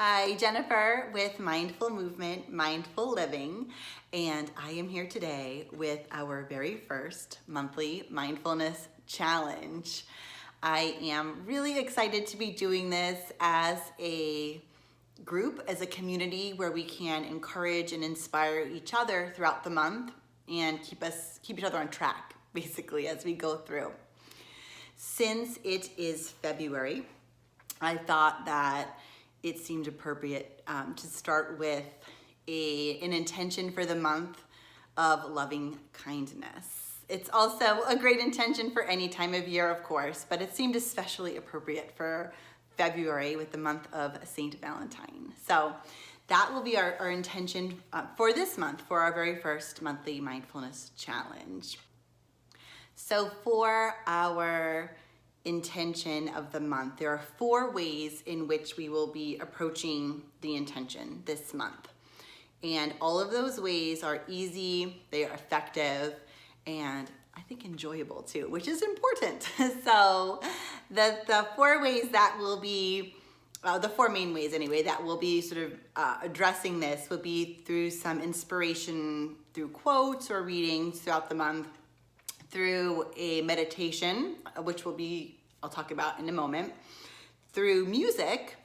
Hi, Jennifer with Mindful Movement, Mindful Living, and I am here today with our very first monthly mindfulness challenge. I am really excited to be doing this as a group, as a community where we can encourage and inspire each other throughout the month and keep each other on track, basically, as we go through. Since it is February, I thought that it seemed appropriate to start with an intention for the month of loving kindness. It's also a great intention for any time of year, of course, but it seemed especially appropriate for February with the month of Saint Valentine. So that will be our intention for this month, for our very first monthly mindfulness challenge. So for our intention of the month, there are 4 ways in which we will be approaching the intention this month. And all of those ways are easy, they are effective, and I think enjoyable too, which is important. So the 4 ways that will be, the 4 main ways anyway, that will be sort of addressing this will be through some inspiration, through quotes or readings throughout the month, through a meditation, which I'll talk about in a moment, through music,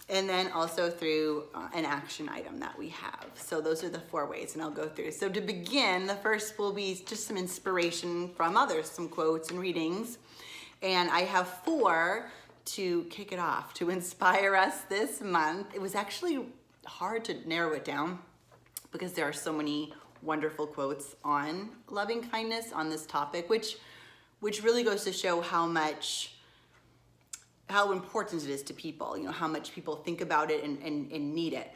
and then also through an action item that we have. So those are the 4 ways, and I'll go through. So to begin, the first will be just some inspiration from others, some quotes and readings. And I have 4 to kick it off, to inspire us this month. It was actually hard to narrow it down because there are so many wonderful quotes on loving kindness on this topic, which really goes to show how important it is to people, how much people think about it and need it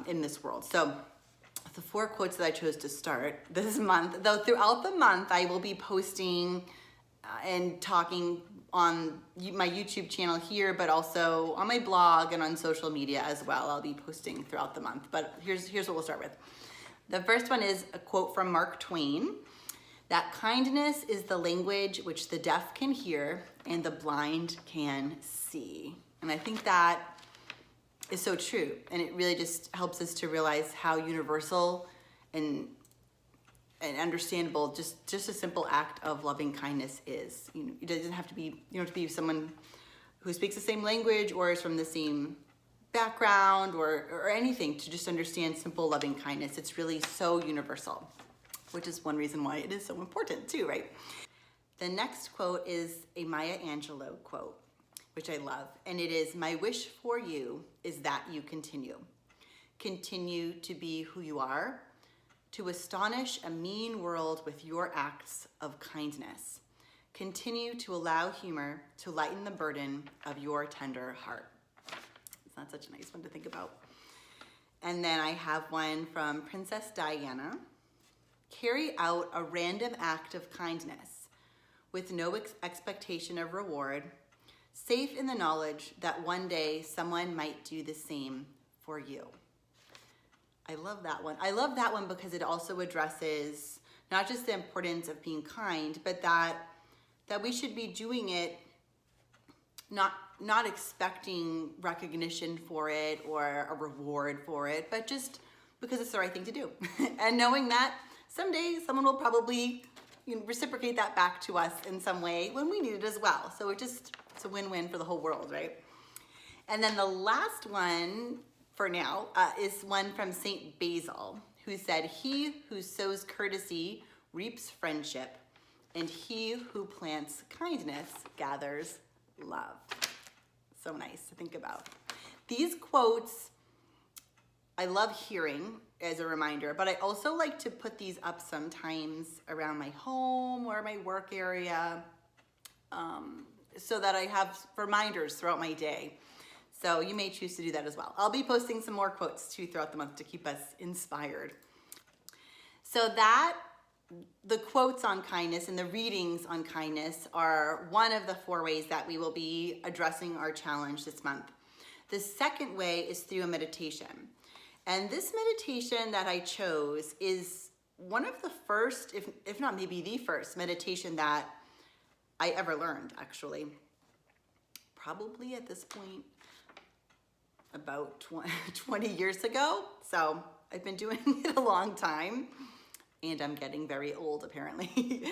in this world. So the 4 quotes that I chose to start this month, though throughout the month I will be posting and talking on my YouTube channel here, but also on my blog and on social media as well. I'll be posting throughout the month, but here's what we'll start with. The first one is a quote from Mark Twain, that kindness is the language which the deaf can hear and the blind can see. And I think that is so true. And it really just helps us to realize how universal and understandable just a simple act of loving kindness is. It doesn't have to be, you don't have to be someone who speaks the same language or is from the same background or anything to just understand simple loving kindness. It's really so universal, which is one reason why it is so important too, right? The next quote is a Maya Angelou quote, which I love, and it is, "My wish for you is that you continue. Continue to be who you are, to astonish a mean world with your acts of kindness. Continue to allow humor to lighten the burden of your tender heart." That's such a nice one to think about. And then I have one from Princess Diana. "Carry out a random act of kindness with no expectation of reward, safe in the knowledge that one day someone might do the same for you." I love that one. I love that one because it also addresses not just the importance of being kind, but that we should be doing it not expecting recognition for it or a reward for it, but just because it's the right thing to do. And knowing that someday someone will probably reciprocate that back to us in some way when we need it as well. So it's a win-win for the whole world, right? And then the last one for now is one from Saint Basil, who said, "He who sows courtesy reaps friendship, and he who plants kindness gathers love." So nice to think about. These quotes I love hearing as a reminder, but I also like to put these up sometimes around my home or my work area so that I have reminders throughout my day. So you may choose to do that as well. I'll be posting some more quotes too throughout the month to keep us inspired. So the quotes on kindness and the readings on kindness are one of the 4 ways that we will be addressing our challenge this month. The second way is through a meditation. And this meditation that I chose is one of the first, if not maybe the first meditation that I ever learned, actually. Probably at this point, about 20 years ago. So I've been doing it a long time, and I'm getting very old apparently.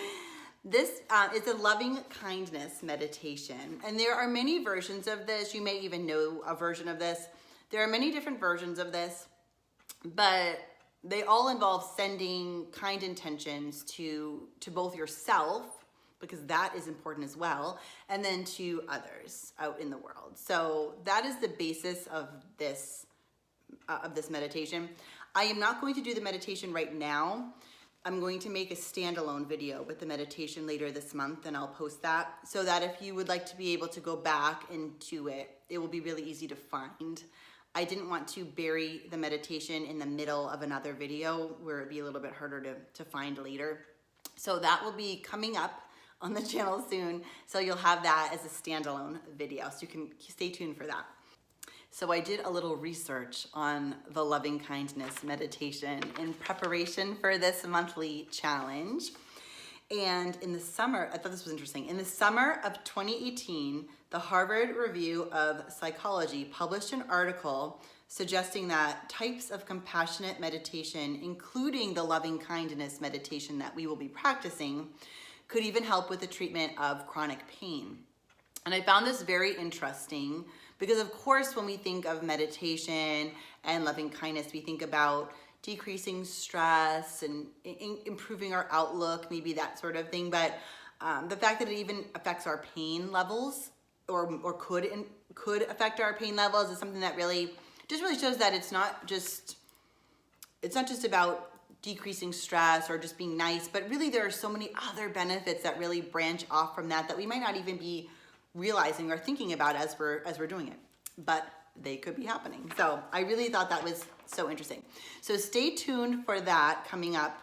This is a loving kindness meditation, and there are many versions of this. You may even know a version of this. There are many different versions of this, but they all involve sending kind intentions to both yourself, because that is important as well, and then to others out in the world. So that is the basis of this meditation. I am not going to do the meditation right now. I'm going to make a standalone video with the meditation later this month, and I'll post that so that if you would like to be able to go back and do it, it will be really easy to find. I didn't want to bury the meditation in the middle of another video where it'd be a little bit harder to find later. So that will be coming up on the channel soon. So you'll have that as a standalone video. So you can stay tuned for that. So I did a little research on the loving kindness meditation in preparation for this monthly challenge. And in the summer, I thought this was interesting. In the summer of 2018, the Harvard Review of Psychology published an article suggesting that types of compassionate meditation, including the loving kindness meditation that we will be practicing, could even help with the treatment of chronic pain. And I found this very interesting because, of course, when we think of meditation and loving kindness, we think about decreasing stress and improving our outlook, maybe that sort of thing. But the fact that it even affects our pain levels or could affect our pain levels is something that really shows that it's not just about decreasing stress or just being nice, but really there are so many other benefits that really branch off from that we might not even be realizing or thinking about as we're doing it, but they could be happening. So I really thought that was so interesting. So stay tuned for that coming up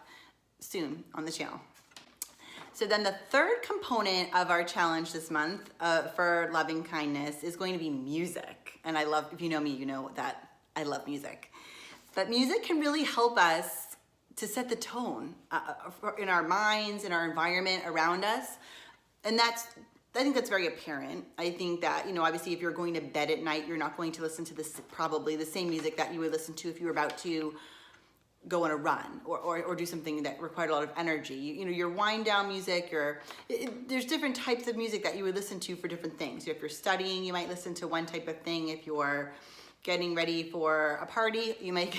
soon on the channel. So then the third component of our challenge this month for loving kindness is going to be music. And if you know me, you know that I love music. But music can really help us to set the tone in our minds, in our environment around us. And I think that's very apparent. I think that, obviously if you're going to bed at night, you're not going to listen to probably the same music that you would listen to if you were about to go on a run or do something that required a lot of energy. Your wind down music, there's different types of music that you would listen to for different things. If you're studying, you might listen to one type of thing. If you're getting ready for a party, you might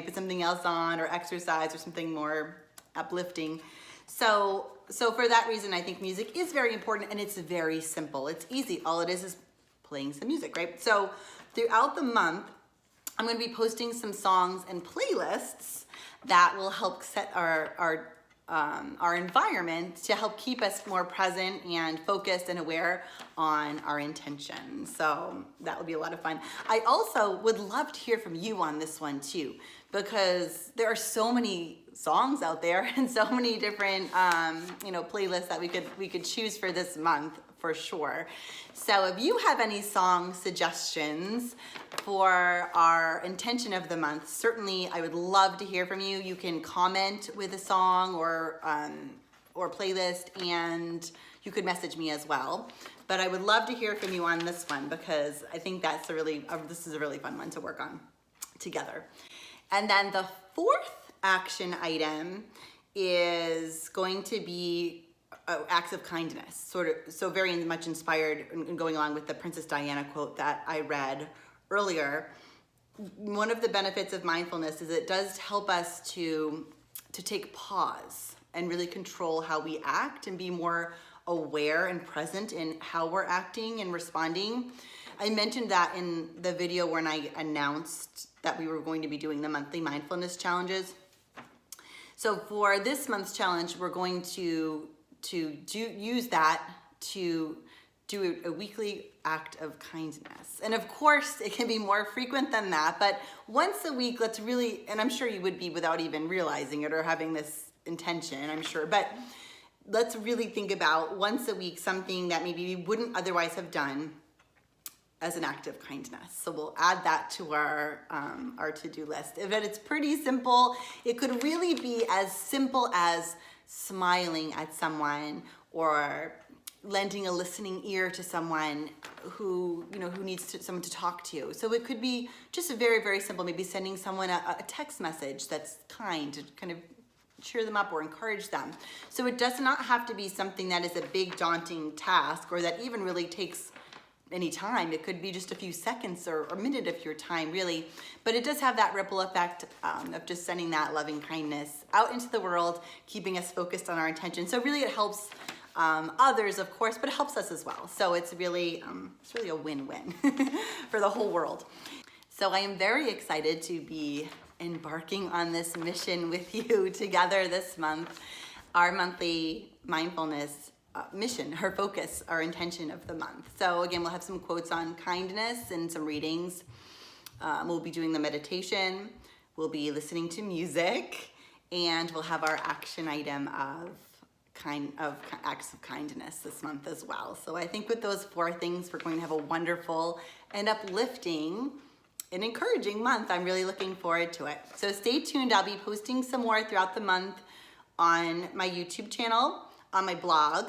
put something else on, or exercise or something more uplifting. So for that reason, I think music is very important, and it's very simple. It's easy. All it is playing some music, right? So throughout the month, I'm going to be posting some songs and playlists that will help set our environment to help keep us more present and focused and aware on our intentions. So that would be a lot of fun. I also would love to hear from you on this one too, because there are so many songs out there and so many different playlists that we could choose for this month for sure. So if you have any song suggestions for our intention of the month, certainly I would love to hear from you. You can comment with a song or playlist, and you could message me as well. But I would love to hear from you on this one, because I think this is a really fun one to work on together. And then the fourth action item is going to be acts of kindness, so very much inspired and going along with the Princess Diana quote that I read earlier. One of the benefits of mindfulness is it does help us to take pause and really control how we act and be more aware and present in how we're acting and responding. I mentioned that in the video when I announced that we were going to be doing the monthly mindfulness challenges. So for this month's challenge, we're going to use that to do a weekly act of kindness. And of course, it can be more frequent than that, but once a week, let's really, and I'm sure you would be without even realizing it or having this intention, I'm sure, but let's really think about once a week something that maybe we wouldn't otherwise have done as an act of kindness. So we'll add that to our to-do list. But it's pretty simple. It could really be as simple as smiling at someone, or lending a listening ear to someone who needs someone to talk to. So it could be just a very, very simple, maybe sending someone a text message that's kind to kind of cheer them up or encourage them. So it does not have to be something that is a big daunting task or that even really takes any time. It could be just a few seconds or a minute of your time, really. But it does have that ripple effect of just sending that loving kindness out into the world, keeping us focused on our intention. So really it helps others, of course, but it helps us as well. So it's really a win-win for the whole world. So I am very excited to be embarking on this mission with you together this month. Our monthly mindfulness mission, her focus, our intention of the month. So again, we'll have some quotes on kindness and some readings. We'll be doing the meditation. We'll be listening to music, and we'll have our action item of acts of kindness this month as well. So I think with those 4 things, we're going to have a wonderful and uplifting and encouraging month. I'm really looking forward to it. So stay tuned. I'll be posting some more throughout the month on my YouTube channel, on my blog,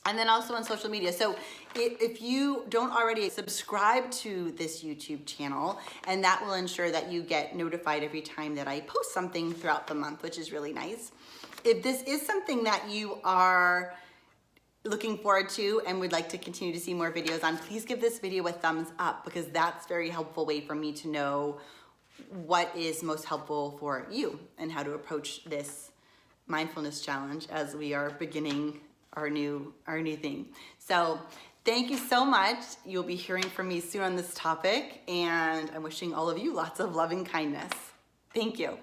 and then also on social media. So if you don't already subscribe to this YouTube channel, and that will ensure that you get notified every time that I post something throughout the month, which is really nice. If this is something that you are looking forward to and would like to continue to see more videos on, please give this video a thumbs up, because that's a very helpful way for me to know what is most helpful for you and how to approach this mindfulness challenge as we are beginning our new thing. So thank you so much. You'll be hearing from me soon on this topic, and I'm wishing all of you lots of loving kindness. Thank you.